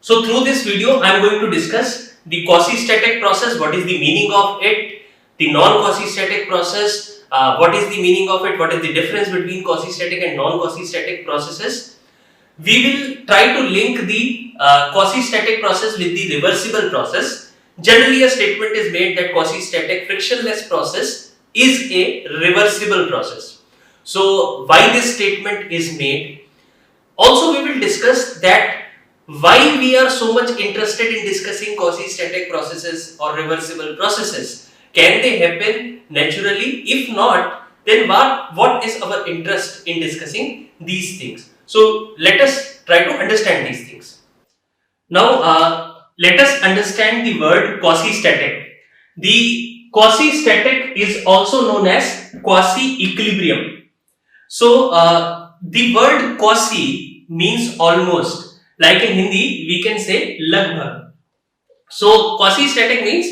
So through this video, I am going to discuss the quasi-static process, what is the meaning of it, the non-quasi-static process, what is the meaning of it, what is the difference between quasi-static and non-quasi-static processes. We will try to link the quasi-static process with the reversible process. Generally, a statement is made that quasi-static frictionless process is a reversible process. So why this statement is made? Also, we will discuss that why we are so much interested in discussing quasi-static processes or reversible processes. Can they happen naturally? If not, then what is our interest in discussing these things? So let us try to understand these things. Now, let us understand the word quasi-static. The quasi-static is also known as quasi-equilibrium. So, the word quasi means almost. Like in Hindi, we can say lagbhag. So, quasi-static means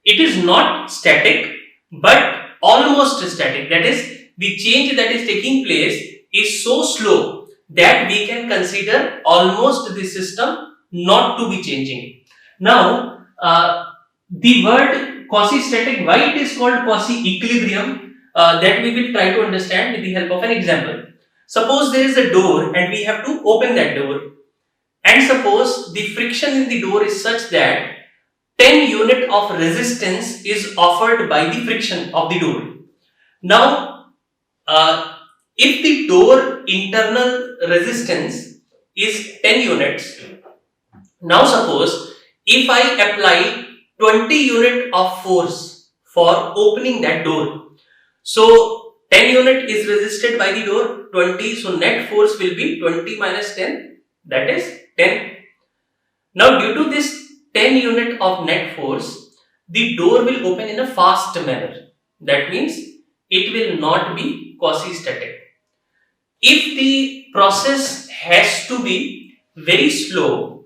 it is not static but almost static. That is, the change that is taking place is so slow that we can consider almost the system not to be changing. Now, the word quasi-static, why it is called quasi-equilibrium, that we will try to understand with the help of an example. Suppose there is a door and we have to open that door. And suppose the friction in the door is such that 10 unit of resistance is offered by the friction of the door. Now, if the door internal resistance is 10 units, now suppose if I apply 20 unit of force for opening that door, so 10 unit is resisted by the door, 20, so net force will be 20 minus 10, that is 10. Now due to this 10 unit of net force, the door will open in a fast manner. That means it will not be quasi-static. If the process has to be very slow,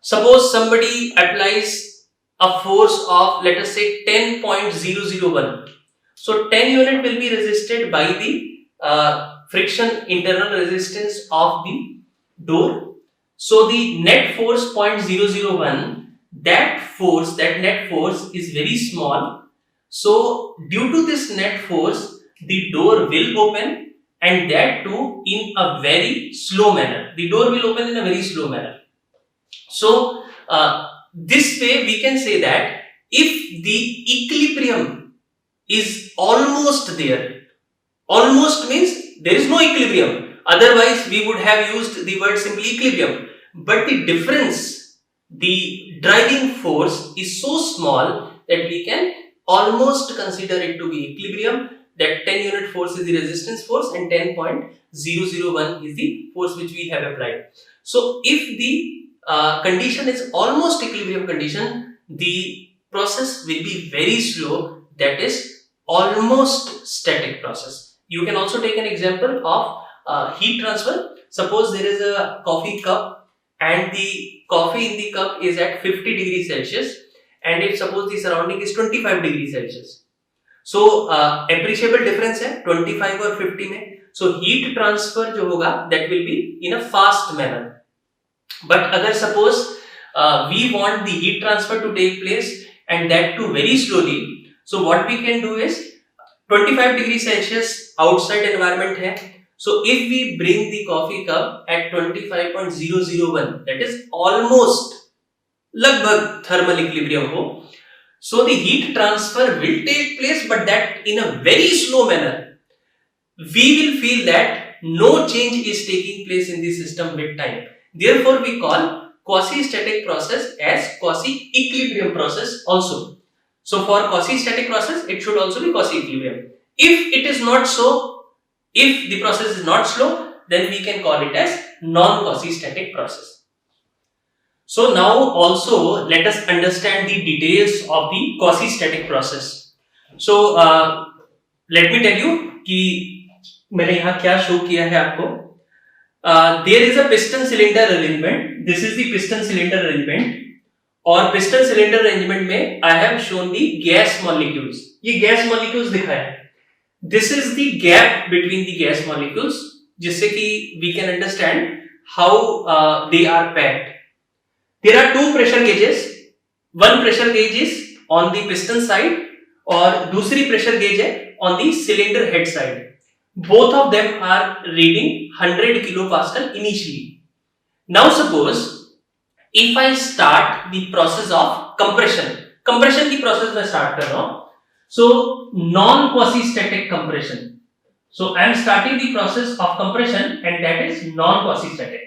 suppose somebody applies a force of, let us say, 10.001. So 10 unit will be resisted by the friction internal resistance of the door. So the net force 0.001, that net force is very small. So due to this net force, the door will open, and that too in a very slow manner. The door will open in a very slow manner. So this way we can say that if the equilibrium is almost there, almost means there is no equilibrium. Otherwise, we would have used the word simply equilibrium. But the difference, the driving force is so small that we can almost consider it to be equilibrium. That 10 unit force is the resistance force and 10.001 is the force which we have applied. So if the condition is almost equilibrium condition, the process will be very slow, that is almost static process. You can also take an example of heat transfer. Suppose there is a coffee cup and the coffee in the cup is at 50 degrees Celsius, and if suppose the surrounding is 25 degrees Celsius. So appreciable difference है 25 और 50 में. So heat transfer जो होगा that will be in a fast manner. But अगर suppose we want the heat transfer to take place and that too very slowly, so what we can do is 25 degrees Celsius outside environment है. So if we bring the coffee cup at 25.001, that is almost lagbhag thermal equilibrium ho. So the heat transfer will take place, but that in a very slow manner. We will feel that no change is taking place in the system with time. Therefore, we call quasi-static process as quasi-equilibrium process also. So for quasi-static process, it should also be quasi-equilibrium. If it is not so, if the process is not slow, then we can call it as non-quasi-static process. So now also let us understand the details of the quasi-static process. So let me tell you कि मैंने यहाँ क्या show किया है आपको. There is a piston cylinder arrangement. This is the piston cylinder arrangement. और piston cylinder arrangement में I have shown the gas molecules. ये gas molecules दिखाया है. This is the gap between the gas molecules, जिससे कि we can understand how they are packed. There are two pressure gauges. One pressure gauge is on the piston side और दूसरी pressure gauge है on the cylinder head side. Both of them are reading 100 kilopascal initially. Now suppose if I start the process of compression की process मैं start कर रहा हूँ. So non-quasi-static compression. So I am starting the process of compression and that is non-quasi-static.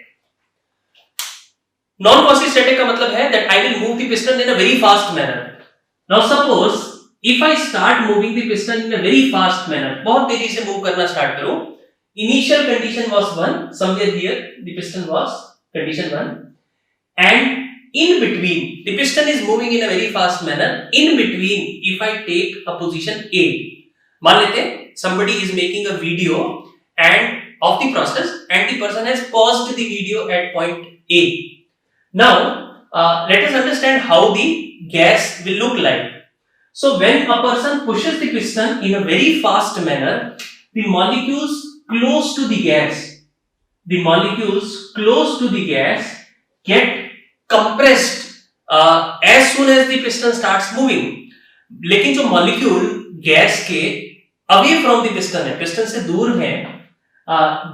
Non-quasi-static का मतलब है that I will move the piston in a very fast manner. Now suppose if I start moving the piston in a very fast manner, बहुत तेजी से move करना start करूं. Initial condition was 1, somewhere here the piston was condition 1, and in between the piston is moving in a very fast manner. In between, if I take a position A, मान लेते हैं somebody is making a video and of the process and the person has paused the video at point A. Now let us understand how the gas will look like. So when a person pushes the piston in a very fast manner, the molecules close to the gas get compressed as soon as the piston starts moving. लेकिन जो molecule gas के away from the piston है, piston से दूर है,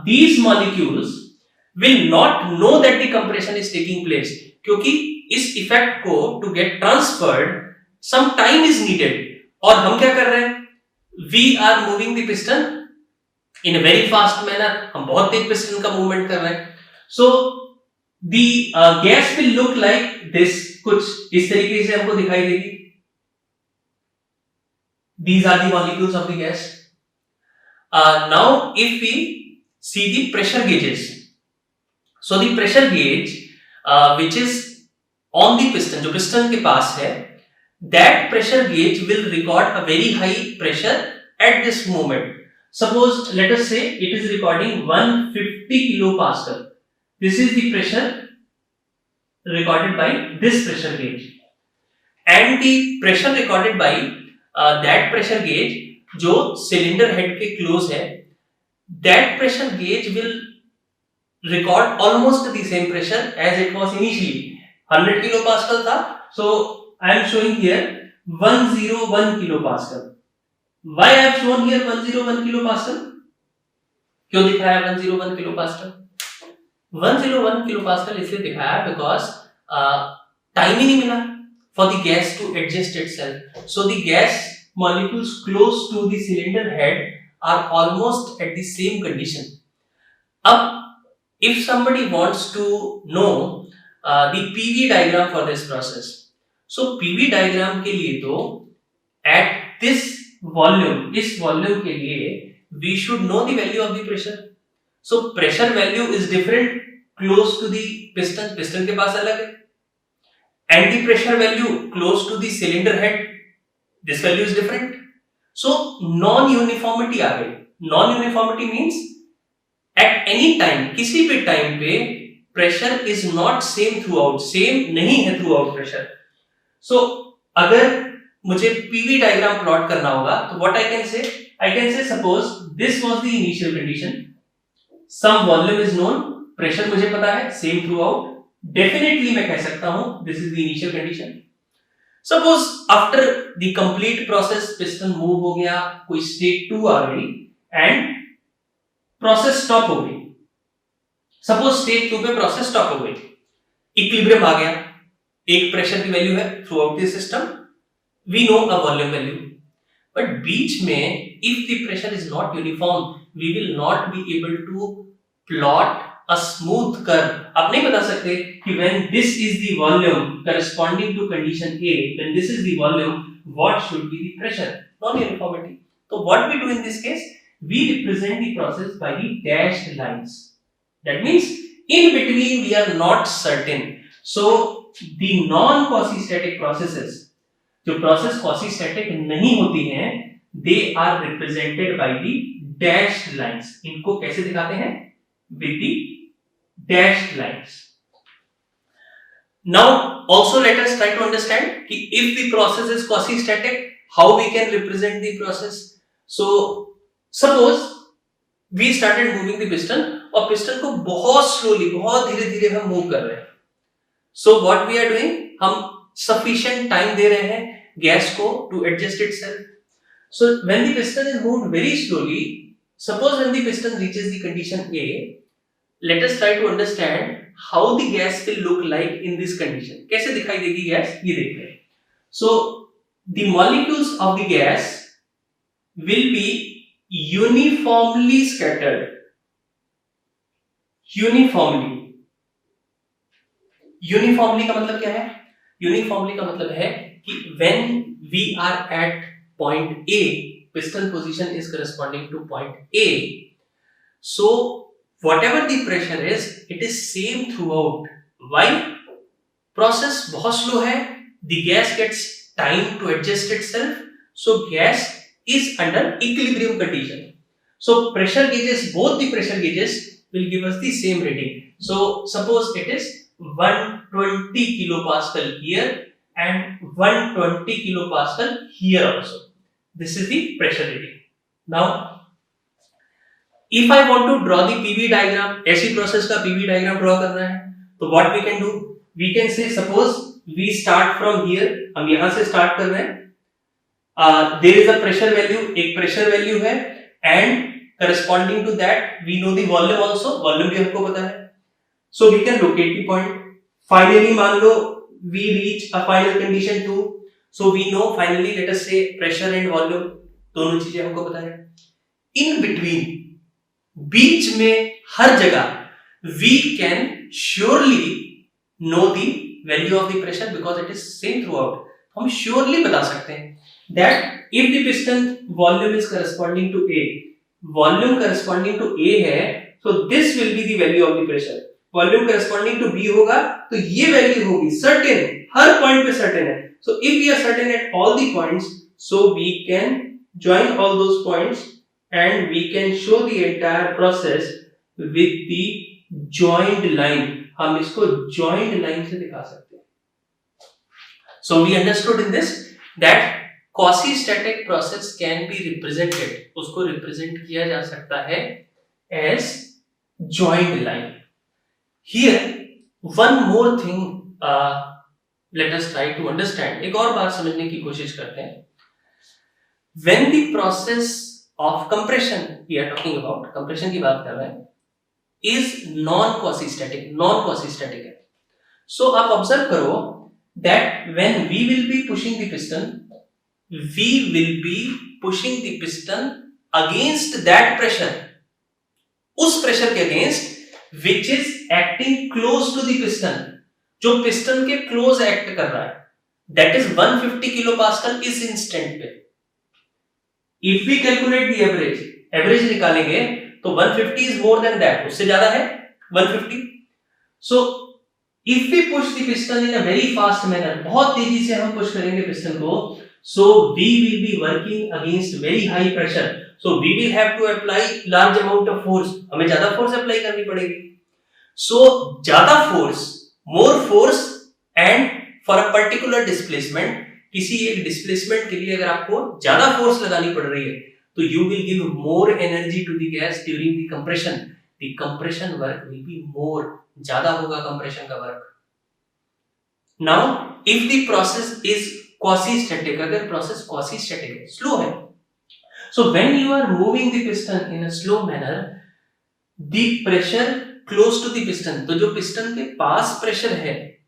these molecules will not know that the compression is taking place. क्योंकि इस effect को to get transferred some time is needed. और हम क्या कर रहे हैं? We are moving the piston in a very fast manner. हम बहुत तेज piston का मूवमेंट कर रहे हैं. So the gas will look like this. कुछ इस तरीके से हमको दिखाई देगी. These are the molecules of the gas. Now if we see the pressure gauges. So the pressure gauge which is on the piston, जो piston के पास है, that pressure gauge will record a very high pressure at this moment. Suppose let us say it is recording 150 kilopascal. This is the pressure recorded by this pressure gauge, and the pressure recorded by that pressure gauge जो cylinder head के close है, that pressure gauge will record almost the same pressure as it was initially. 100 kilopascal था, so I am showing here 101 kilopascal. Why I have shown here 101 kilopascal? क्यों दिखाया 101 kilopascal? 101 kilopascal इसलिए दिखाया because time ही नहीं मिला for the gas to adjust itself. So the gas molecules close to the cylinder head are almost at the same condition. अब if somebody wants to know the PV diagram for this process, so PV diagram के लिए तो at this volume, इस volume के लिए we should know the value of the pressure. So pressure value is different close to the piston, piston के पास अलग है, and the pressure value close to the cylinder head, this value is different. So non-uniformity आ गई. Non-uniformity means at any time, किसी भी time पे pressure is not same throughout, same नहीं है throughout pressure. So अगर मुझे PV diagram plot करना होगा तो what I can say suppose this was the initial condition, some volume is known, pressure मुझे पता है same throughout, definitely मैं कह सकता हूँ this is the initial condition. Suppose after the complete process piston move हो गया, कोई state 2 आ गई and process stop हो गई. Suppose state 2 पे process stop हो गई, equilibrium आ गया, एक pressure की value है throughout the system, we know a volume value, but बीच में if the pressure is not uniform, we will not be able to plot a smooth curve. आप नहीं बता सकते कि when this is the volume corresponding to condition A, when this is the volume, what should be the pressure? Non-uniformity. So what we do in this case, we represent the process by the dashed lines. That means in between we are not certain. So the non-quasi-static processes, जो process quasi-static नहीं होती हैं, they are represented by the dashed lines. इनको कैसे दिखाते हैं? With the dashed lines. Now also let us try to understand कि if the process is quasi-static, how we can represent the process. So suppose we started moving the piston और piston को बहुत slowly, बहुत धीरे धीरे हम move कर रहे हैं. So what we are doing, हम sufficient टाइम दे रहे हैं गैस को to adjust itself. So when the piston is moved very slowly, suppose when the piston reaches the condition A, let us try to understand how the gas will look like in this condition. कैसे दिखाई देगी gas, ये देख रहे हैं. So the molecules of the gas will be uniformly scattered. Uniformly का मतलब क्या है? Uniformly का मतलब है कि when we are at point A, piston position is corresponding to point A. So whatever the pressure is, it is same throughout. Why? Process बहुत slow है. The gas gets time to adjust itself. So gas is under equilibrium condition. So pressure gauges, both the pressure gauges will give us the same reading. So suppose it is 120 kilopascal here and 120 kilopascal here also. This is the pressure reading. Now if I want to draw the PV diagram, ऐसी process का PV diagram draw करना है, तो what we can do, we can say suppose we start from here, हम यहाँ से start कर रहे हैं, there is a pressure value, एक pressure value है, and corresponding to that we know the volume also, volume भी हमको पता है. So we can locate the point. Finally मान लो we reach a final condition 2. So we know finally, let us say pressure and volume, दोनों चीजें हमको पता है. In between, बीच में हर जगह we can surely know the value of the pressure because it is same throughout. हम surely बता सकते हैं that if the piston volume is corresponding to A, volume corresponding to A है, so this will be the value of the pressure. Volume corresponding to B होगा, तो ये value होगी certain, हर point पे certain है. So if we are certain at all the points, so we can join all those points and we can show the entire process with the joined line. हम इसको joined line से दिखा सकते हैं. So we understood in this that quasi-static process can be represented, उसको represent किया जा सकता है as joined line. Here one more thing, let us try to understand. एक और बात समझने की कोशिश करते हैं. When the process of compression, we are talking about compression की बात कर रहे हैं, is non-quasi-static है. So आप observe करो that when we will be pushing the piston, we will be pushing the piston against that pressure, उस pressure के against which is acting close to the piston, जो piston के close act कर रहा है, that is 150 kilopascal इस instant पे. If we calculate the average निकालेंगे तो 150 is more than that, उससे ज्यादा है 150. So if we push the piston in a very fast manner, बहुत तेजी से हम push करेंगे piston को, so we will be working against very high pressure. So we will have to apply large amount of force. हमें ज्यादा force apply करनी पड़ेगी. So ज्यादा force, more force, and for a particular displacement, किसी एक displacement के लिए अगर आपको ज्यादा force लगानी पड़ रही है, तो you will give more energy to the gas during the compression. The compression work will be more, ज्यादा होगा compression का work. Now, if the process is quasi-static, अगर process quasi-static है, slow है, so when you are moving the piston in a slow manner, the pressure close to the piston, तो जो piston के पास pressure है,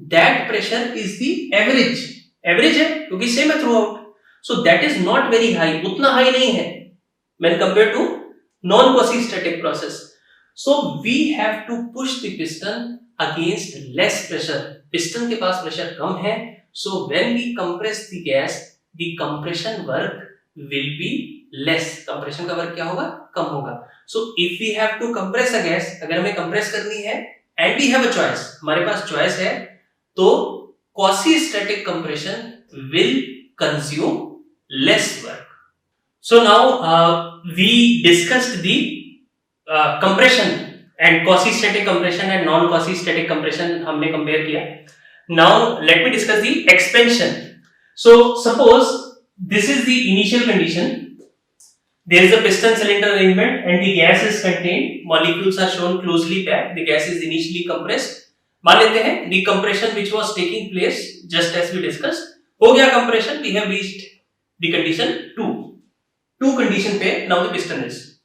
that pressure is the average है क्योंकि same है throughout, so that is not very high, उतना high नहीं है when compared to non quasi-static process. So we have to push the piston against less pressure, piston के पास pressure कम है, so when we compress the gas, the compression work will be less, compression का work क्या होगा, कम होगा. So if we have to compress a gas, अगर हमें compress करनी है and we have a choice, हमारे पास choice है, तो quasi-static compression will consume less work. So now we discussed the compression and quasi-static compression and non-quasi-static compression हमने compare किया. Now let me discuss the expansion. So suppose this is the initial condition. There is a piston cylinder arrangement and the gas is contained. Molecules are shown closely packed. The gas is initially compressed. मान लेते हैं the compression which was taking place just as we discussed, हो गया compression, we have reached the condition 2 condition पे now the piston is.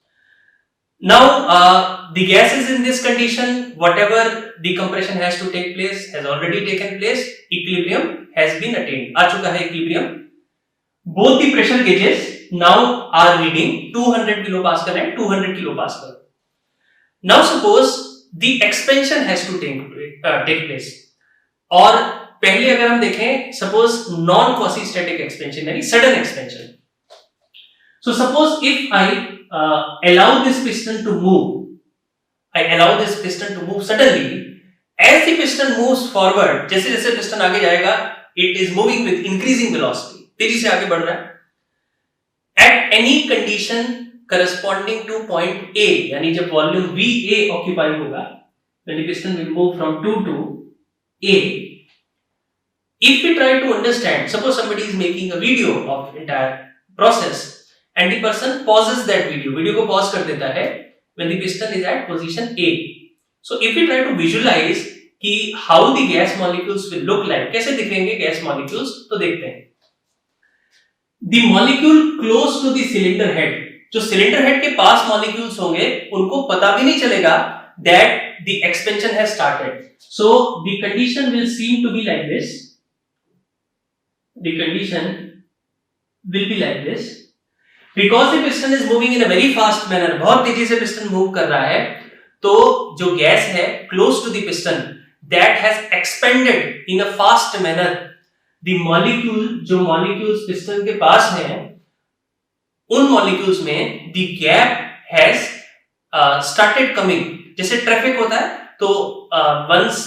Now the gas is in this condition, whatever the compression has to take place has already taken place, equilibrium has been attained, आ चुका है equilibrium. Both the pressure gauges now are reading 200 kilopascal and 200 kilopascal. Now suppose the expansion has to take place. और पहले अगर हम देखें suppose non quasi-static expansion यानी sudden expansion. So suppose if I allow this piston to move suddenly. As the piston moves forward, जैसे जैसे piston आगे जाएगा, it is moving with increasing velocity, तेजी से आगे बढ़ रहा है. At any condition corresponding to point A, यानी जब वॉल्यूम VA ऑक्यूपाई होगा, when the piston will move from 2 to A. If we try to understand, suppose somebody is making a video of entire process and the person pauses that video को pause कर देता है when the piston is at position A. So if we try to visualize कि how the gas molecules will look like, कैसे दिखेंगे gas molecules, तो देखते हैं. The molecule close to the cylinder head, जो cylinder head के पास molecules होंगे, उनको पता भी नहीं चलेगा that the expansion has started. So the condition will seem to be like this. The condition will be like this. Because the piston is moving in a very fast manner, बहुत तेजी से piston move कर रहा है, तो जो gas है close to the piston that has expanded in a fast manner, the molecule, जो molecules piston के पास हैं, उन molecules में the gap has started coming. जैसे traffic होता है, तो once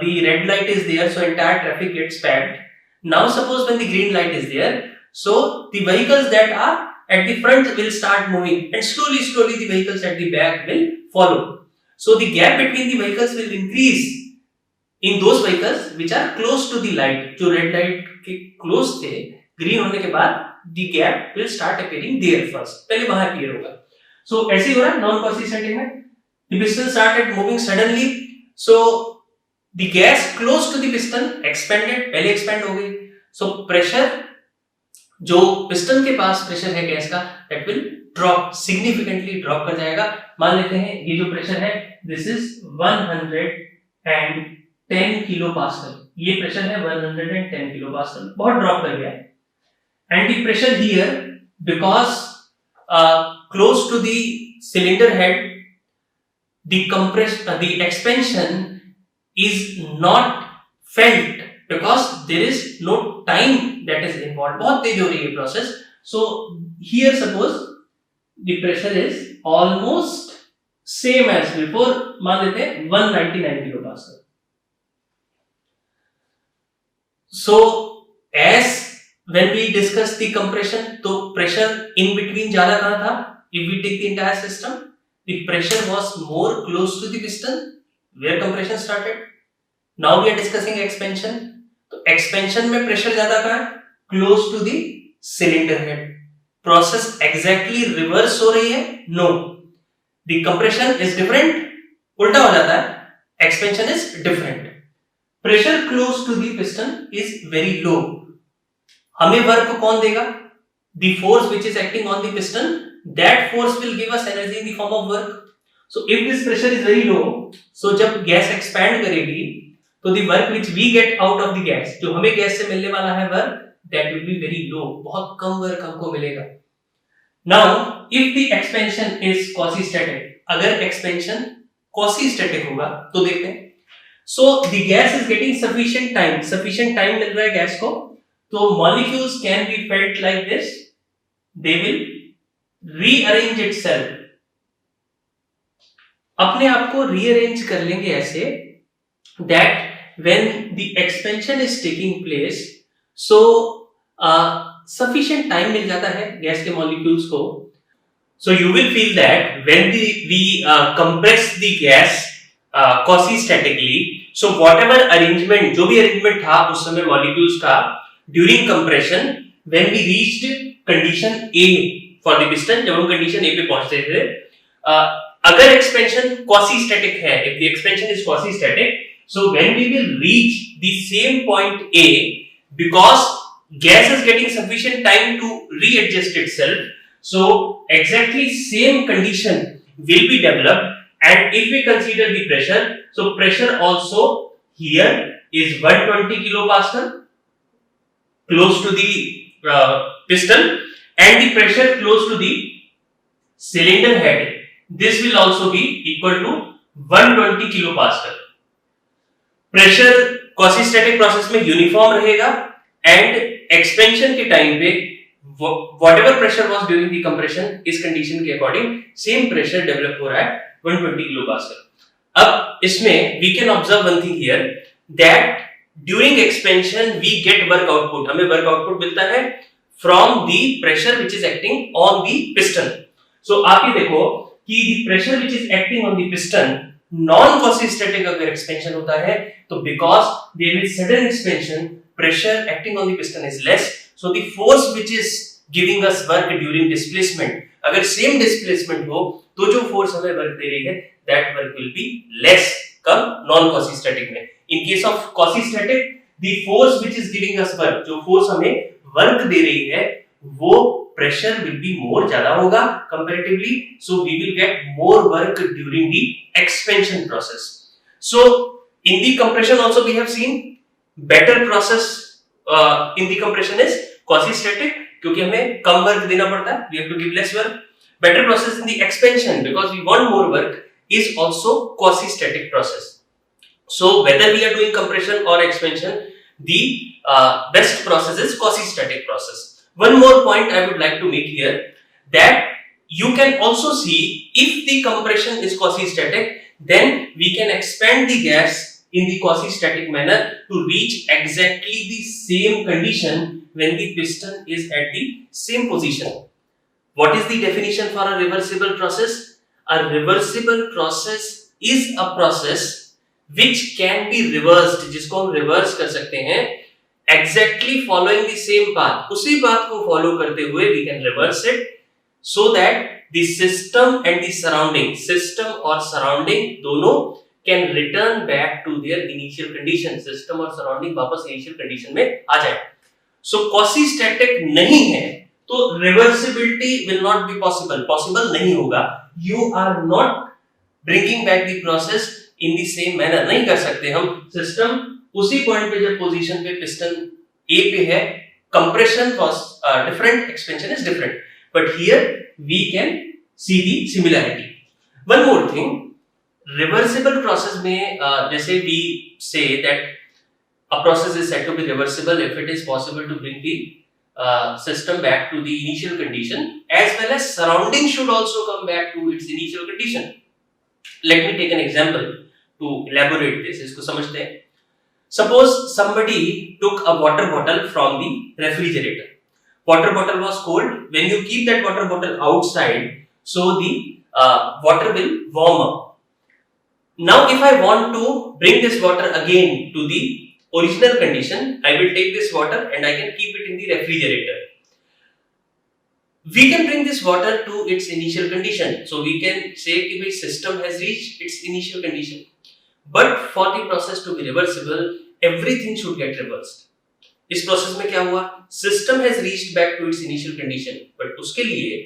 the red light is there, so entire traffic gets packed. Now suppose when the green light is there, so the vehicles that are at the front will start moving, and slowly the vehicles at the back will follow. So the gap between the vehicles will increase in those vehicles which are close to the light. जो red light के close थे, green होने के बाद the gap will start appearing there first. पहले वहाँ appear होगा. So ऐसे ही हो रहा है non quasi-static में. The piston started moving suddenly, so the gas close to the piston expanded, पहले expand हो गई. So pressure, जो piston के पास pressure है गैस का, that will drop, significantly drop कर जाएगा. मान लेते हैं ये जो pressure है, this is 110 kilopascal. ये pressure है 110 kilopascal, बहुत drop कर गया है. And the pressure here, because close to the cylinder head, the expansion is not felt because there is no time that is involved. बहुत तेज हो रही है process. So here suppose the pressure is almost same as before. मान लेते हैं 199 kilopascal. So as when we discuss the compression, तो pressure in between ज्यादा कहाँ था? If we take the entire system, the pressure was more close to the piston where compression started. Now we are discussing expansion. तो expansion में pressure ज्यादा कहाँ है? Close to the cylinder head. Process exactly reverse हो रही है? No. The compression is different. उल्टा हो जाता है. Expansion is different. Pressure close to the piston is very low. हमें वर्क कौन देगा? The force which is acting on the piston, that force will give us energy in the form of work. So if this pressure is very low, so जब gas expand करेगी, तो the work which we get out of the gas, जो हमें gas से मिलने वाला है work, that will be very low. बहुत कम वर्क हमको मिलेगा. Now, if the expansion is quasi-static, अगर expansion quasi-static होगा, तो देखते हैं. So the gas is getting sufficient time मिल रहा है गैस को. So molecules can be felt like this. They will rearrange itself. अपने आप को rearrange कर लेंगे ऐसे that when the expansion is taking place, so sufficient time मिल जाता है गैस के molecules को. So you will feel that when we compress the gas quasi-statically, so whatever arrangement, जो भी arrangement था उस समय molecules का, during compression, when we reached condition A for the piston, जब हम condition A पे पहुंचते थे, अगर expansion quasi-static है, if the expansion is quasi-static, So when we will reach the same point A, because gas is getting sufficient time to readjust itself, so exactly same condition will be developed. And if we consider the pressure, so pressure also here is 120 kilopascal close to the piston, and the pressure close to the cylinder head, this will also be equal to 120 kilopascal. Pressure quasistatic process में uniform रहेगा, and expansion के time पे whatever pressure was during the compression, इस condition के according same pressure develop हो रहा है 120 kilopascal. अब इसमें we can observe one thing here that during expansion we get work output, हमें work output मिलता है from the pressure which is acting on the piston. So आप ये देखो कि the pressure which is acting on the piston non quasistatic अगर expansion होता है तो because there is sudden expansion, pressure acting on the piston is less, so the force which is giving us work during displacement, अगर same displacement हो तो जो force हमें work दे रही है that work will be less कम non quasistatic में. In case of quasistatic the force which is giving us work, जो फोर्स हमें वर्क दे रही है वो pressure will be more ज्यादा होगा comparatively, so we will get more work during the expansion process. So in the compression also we have seen better process in the compression is quasi-static, क्योंकि हमें कम work देना पड़ता है, we have to give less work. Better process in the expansion because we want more work is also quasi-static process. So whether we are doing compression or expansion, the best process is quasi-static process. One more point I would like to make here, that you can also see if the compression is quasi-static, then we can expand the gas in the quasi-static manner to reach exactly the same condition when the piston is at the same position. What is the definition for a reversible process? A reversible process is a process which can be reversed, जिसको हम reverse कर सकते हैं exactly following the same path, उसी path को follow करते हुए we can reverse it so that the system and the surrounding, system और surrounding दोनों can return back to their initial condition, system और surrounding वापस initial condition में आ जाए. So quasi-static नहीं है तो reversibility will not be possible, possible नहीं होगा. You are not bringing back the process in the same manner, नहीं कर सकते हम. System उसी पॉइंट पे जब पोजीशन पे पिस्टन ए पे है, compression was different, expansion is different, but here we can see the similarity. One more thing, reversible process में जैसे we say that a process is said to be reversible if it is possible to bring the system back to the initial condition, as well as surrounding should also come back to its initial condition. Let me take an example to elaborate this. इसको समझते हैं. Suppose somebody took a water bottle from the refrigerator. Water bottle was cold. When you keep that water bottle outside, so the water will warm up. Now, if I want to bring this water again to the original condition, I will take this water and I can keep it in the refrigerator. We can bring this water to its initial condition. So we can say that the system has reached its initial condition. But for the process to be reversible, everything should get reversed. इस process में क्या हुआ? System has reached back to its initial condition, but उसके लिए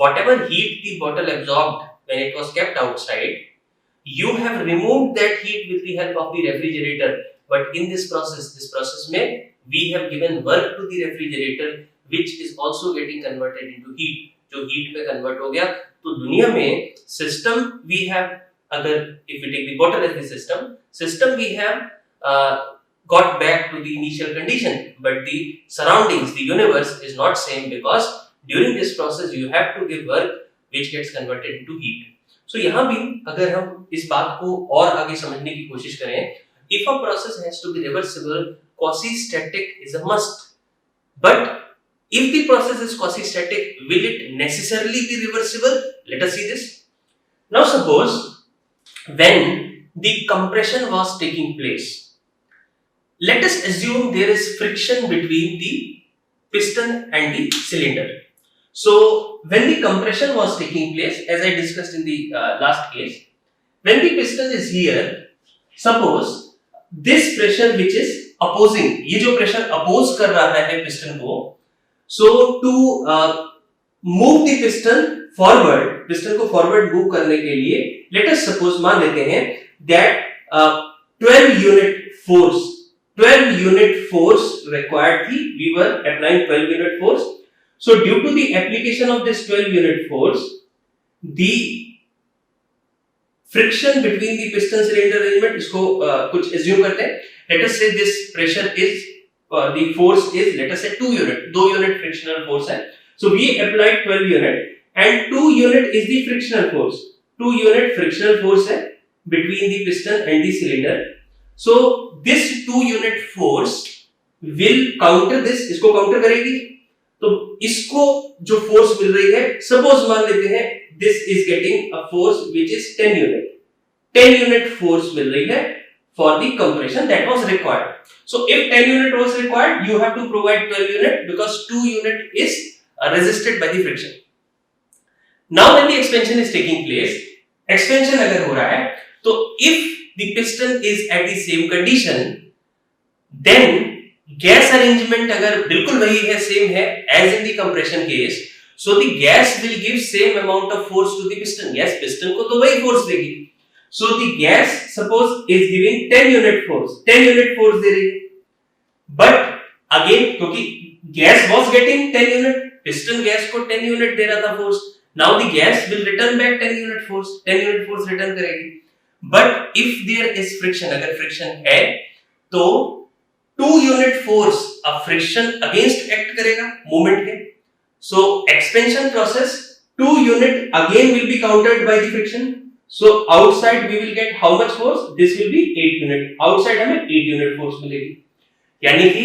whatever heat the bottle absorbed when it was kept outside, you have removed that heat with the help of the refrigerator. But in this process में we have given work to the refrigerator, which is also getting converted into heat. जो heat में convert हो गया, तो दुनिया में system we have, अगर if we take the bottle as the system we have got back to the initial condition, but the surroundings, the universe is not same because during this process you have to give work which gets converted into heat. So यहाँ भी अगर हम इस बात को और आगे समझने की कोशिश करें, if a process has to be reversible, quasi-static is a must. But if the process is quasi-static, will it necessarily be reversible? Let us see this. Now suppose when the compression was taking place, let us assume there is friction between the piston and the cylinder. So when the compression was taking place, as I discussed in the last case, when the piston is here suppose this pressure which is opposing, ये जो pressure oppose कर रहा है piston को, so to move the piston forward, piston को forward move करने के लिए लेट अस सपोज मान लेते हैं that 12 unit force, 12 unit force required थी, we were applying 12 unit force. So due to the application of this 12 unit force, the friction between the piston cylinder arrangement, इसको कुछ assume करते हैं, let us say this pressure is the force is let us say 2 unit, 2 unit frictional force है, so we applied 12 unit and 2 unit is the frictional force, 2 unit frictional force है between the piston and the cylinder. So this 2 unit force will counter this, इसको counter करेगी, तो इसको जो force मिल रही है, suppose मान लेते हैं this is getting a force which is 10 unit, 10 unit force मिल रही है for the compression that was required. So if 10 unit was required, you have to provide 12 unit because 2 unit is resisted by the friction. Now when the expansion is taking place, expansion अगर हो रहा है, तो if the piston is at the same condition, then gas arrangement अगर बिल्कुल वही है, same है as in the compression case, so the gas will give same amount of force to the piston. Gas piston को तो वही force देगी. So the gas suppose is giving 10 unit force, 10 unit force दे रही है. But again क्योंकि gas was getting 10 unit, piston gas को 10 unit दे रहा था force. Now the gas will return back 10 unit force, 10 unit force return करेगी. But if there is friction, अगर friction है, तो 2 unit force of friction against act करेगा movement के. So expansion process 2 unit again will be countered by the friction. So outside we will get how much force? This will be 8 unit. Outside हमें 8 unit force मिलेगी. यानी कि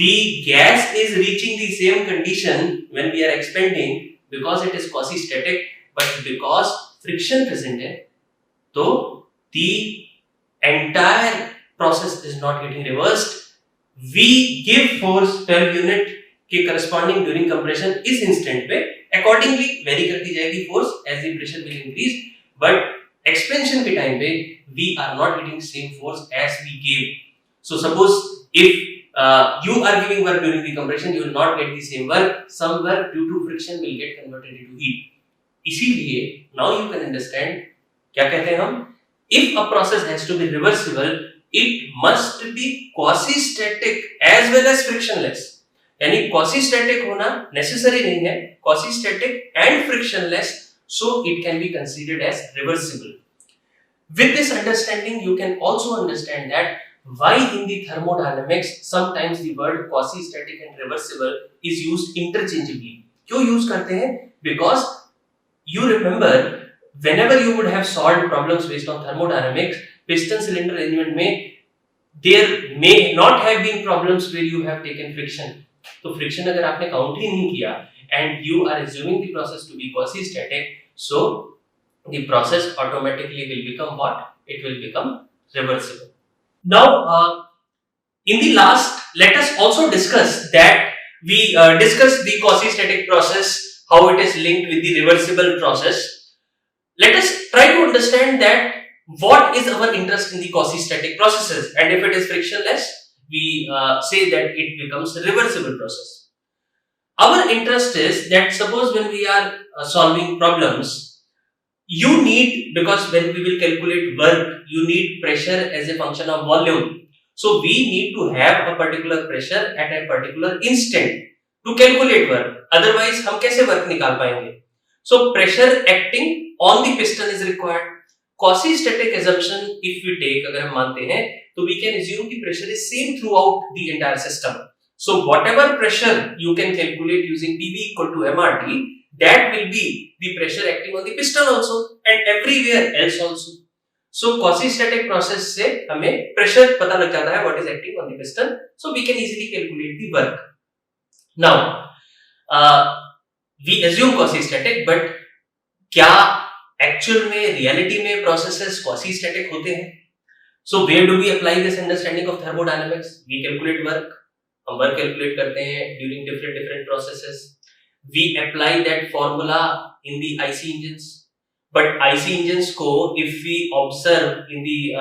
the gas is reaching the same condition when we are expanding because it is quasi-static, but because friction present है, तो the entire process is not getting reversed. We give force 12 unit के corresponding during compression इस instant पे accordingly vary करती जाएगी force as the pressure will increase, but expansion के time पे we are not getting same force as we gave. So suppose if you are giving work during the compression, you will not get the same work. Some work due to friction will get converted into heat. इसीलिए now you can understand क्या कहते हैं हम, if a process has to be reversible, it must be quasi-static as well as frictionless. यानी quasi-static होना necessary नहीं है, quasi-static and frictionless, so it can be considered as reversible. With this understanding, you can also understand that why in the thermodynamics sometimes the word quasi-static and reversible is used interchangeably. क्यों use करते हैं? Because you remember whenever you would have solved problems based on thermodynamics, piston cylinder arrangement में there may not have been problems where you have taken friction. तो friction अगर आपने count ही नहीं किया and you are assuming the process to be quasi-static, so the process automatically will become what? It will become reversible. Now, in the last, let us also discuss that we discuss the quasi-static process, how it is linked with the reversible process. Let us try to understand that what is our interest in the quasi-static processes, and if it is frictionless, we say that it becomes a reversible process. Our interest is that suppose when we are solving problems, you need, because when we will calculate work, you need pressure as a function of volume. So we need to have a particular pressure at a particular instant to calculate work. Otherwise, हम कैसे work निकाल पाएंगे? So pressure acting on the piston is required. Quasi-static assumption, if we take, अगर हम मानते हैं, तो we can assume the pressure is same throughout the entire system. So whatever pressure you can calculate using PV equal to MRT, that will be the pressure acting on the piston also and everywhere else also. So quasi-static process से हमें pressure पता लग जाता है what is acting on the piston, so we can easily calculate the work. Now, we assume quasi-static, but क्या actual में reality में processes quasi-static होते हैं? So where do we apply this understanding of thermodynamics? We calculate work, हम work calculate करते हैं during different processes. We apply that formula in the IC engines, but IC engines को if we observe in the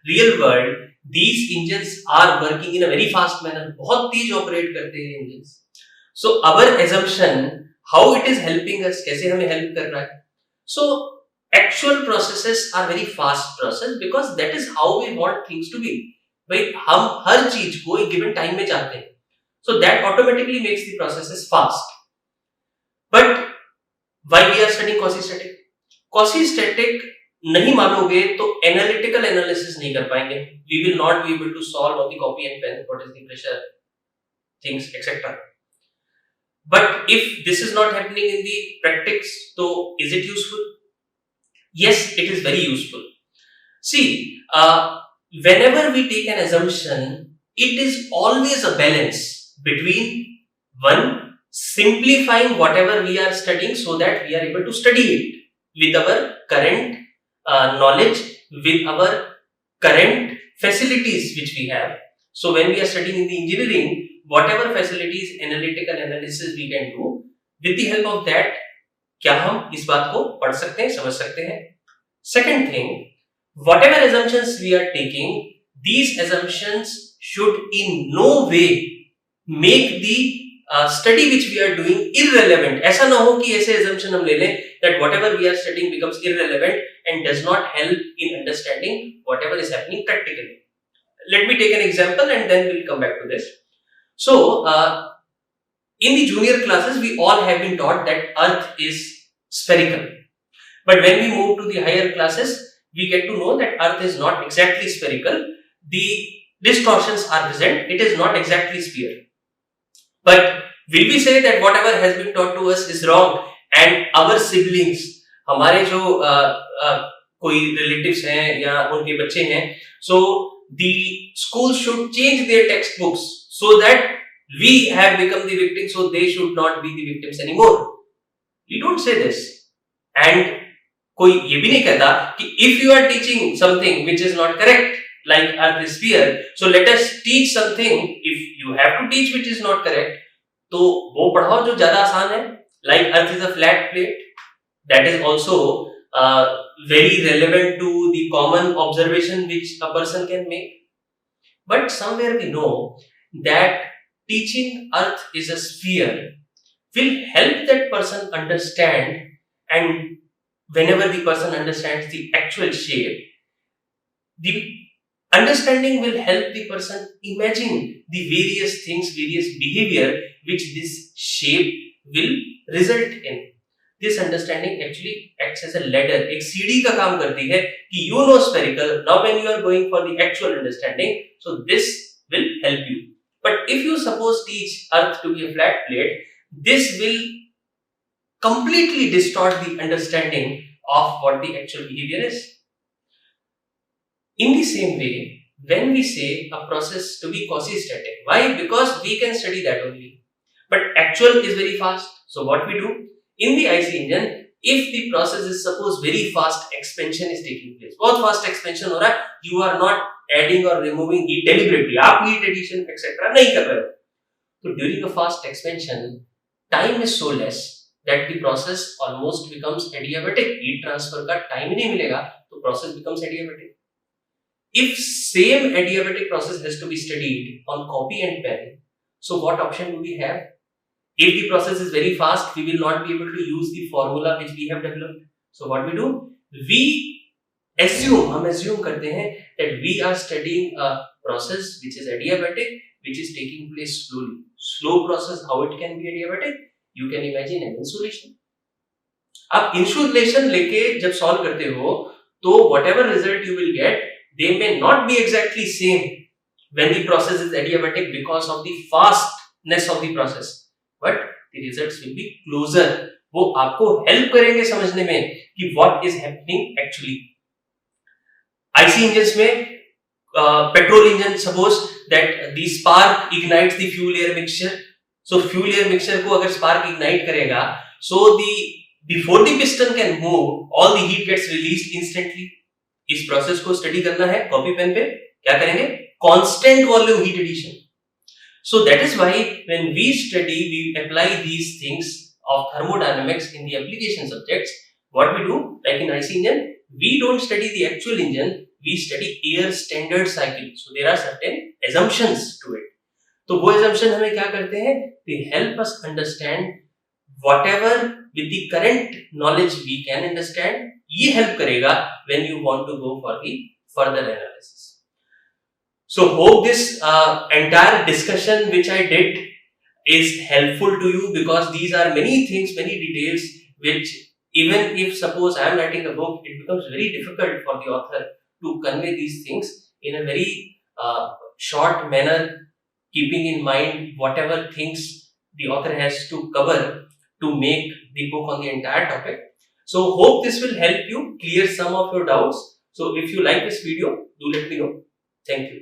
real world, these engines are working in a very fast manner. बहुत तेज operate करते हैं engines. So our assumption, how it is helping us, कैसे हमें help कर रहा है? So actual processes are very fast process because that is how we want things to be. भाई हम हर चीज को एक given time में चाहते हैं. So that automatically makes the processes fast. But why we are studying quasi-static? Quasi-static नहीं मानोगे तो analytical analysis नहीं कर पाएंगे. We will not be able to solve on the copy and pen what is the pressure, things, etc. But if this is not happening in the practice, so is it useful? Yes, it is very useful. See, whenever we take an assumption, it is always a balance between one, simplifying whatever we are studying so that we are able to study it with our current knowledge, with our current facilities which we have. So when we are studying in the engineering, whatever facilities, analytical analysis we can do, with the help of that, क्या हम इस बात को पढ़ सकते हैं, समझ सकते हैं? Second thing, whatever assumptions we are taking, these assumptions should in no way make the study which we are doing irrelevant. ऐसा ना हो कि ऐसे assumption हम ले लें that whatever we are studying becomes irrelevant and does not help in understanding whatever is happening practically. Let me take an example and then we'll come back to this. So, in the junior classes, we all have been taught that Earth is spherical. But when we move to the higher classes, we get to know that Earth is not exactly spherical. The distortions are present. It is not exactly sphere. But will we say that whatever has been taught to us is wrong and our siblings, हमारे जो कोई relatives हैं या उनके बच्चे हैं, so the school should change their textbooks so that we have become the victims, so they should not be the victims anymore. We don't say this. And कोई ये भी नहीं कहता कि if you are teaching something which is not correct, like Earth is sphere, so let us teach something. If you have to teach which is not correct, तो वो पढ़ाओ जो ज्यादा आसान है. Like Earth is a flat plate. That is also very relevant to the common observation which a person can make. But somewhere we know that teaching Earth is a sphere will help that person understand, and whenever the person understands the actual shape, the understanding will help the person imagine the various things, various behavior which this shape will result in. This understanding actually acts as a ladder, एक सीढ़ी का काम करती है कि you know spherical, now when you are going for the actual understanding, so this will help you. But if you suppose teach Earth to be a flat plate, this will completely distort the understanding of what the actual behavior is. In the same way, when we say a process to be quasi-static, why? Because we can study that only. But actual is very fast. So what we do? In the IC engine, if the process is suppose very fast expansion is taking place, बहुत fast expansion हो रहा है, you are not adding or removing heat deliberately, आप heat addition etc. नहीं कर रहे हो. So during a fast expansion, time is so less that the process almost becomes adiabatic. Heat transfer का time ही नहीं मिलेगा, तो process becomes adiabatic. If same adiabatic process has to be studied on copy and pen, so what option do we have? If the process is very fast, we will not be able to use the formula which we have developed. So what we do? We assume, हम assume करते हैं that we are studying a process which is adiabatic, which is taking place slowly. Slow process, how it can be adiabatic? You can imagine an insulation. आप insulation लेके जब solve करते हो, तो whatever result you will get, they may not be exactly same when the process is adiabatic because of the fastness of the process. But the results will be closer. वो आपको help करेंगे समझने में कि what is happening actually. IC engines में petrol engine, suppose that the spark ignites the fuel air mixture. So fuel air mixture को अगर spark ignite करेगा, so before the piston can move, all the heat gets released instantly. इस process को study करना है copy pen पे, क्या करेंगे? Constant volume heat addition. So that is why when we study, we apply these things of thermodynamics in the application subjects. What we do, like in IC engine, we don't study the actual engine, we study air standard cycle. So there are certain assumptions to it. तो वो assumption हमें क्या करते हैं? They help us understand whatever with the current knowledge we can understand. ये help करेगा when you want to go for the further analysis. So hope this entire discussion which I did is helpful to you, because these are many things, many details which, even if suppose I am writing a book, it becomes very difficult for the author to convey these things in a very short manner, keeping in mind whatever things the author has to cover to make the book on the entire topic. So hope this will help you clear some of your doubts. So if you like this video, do let me know. Thank you.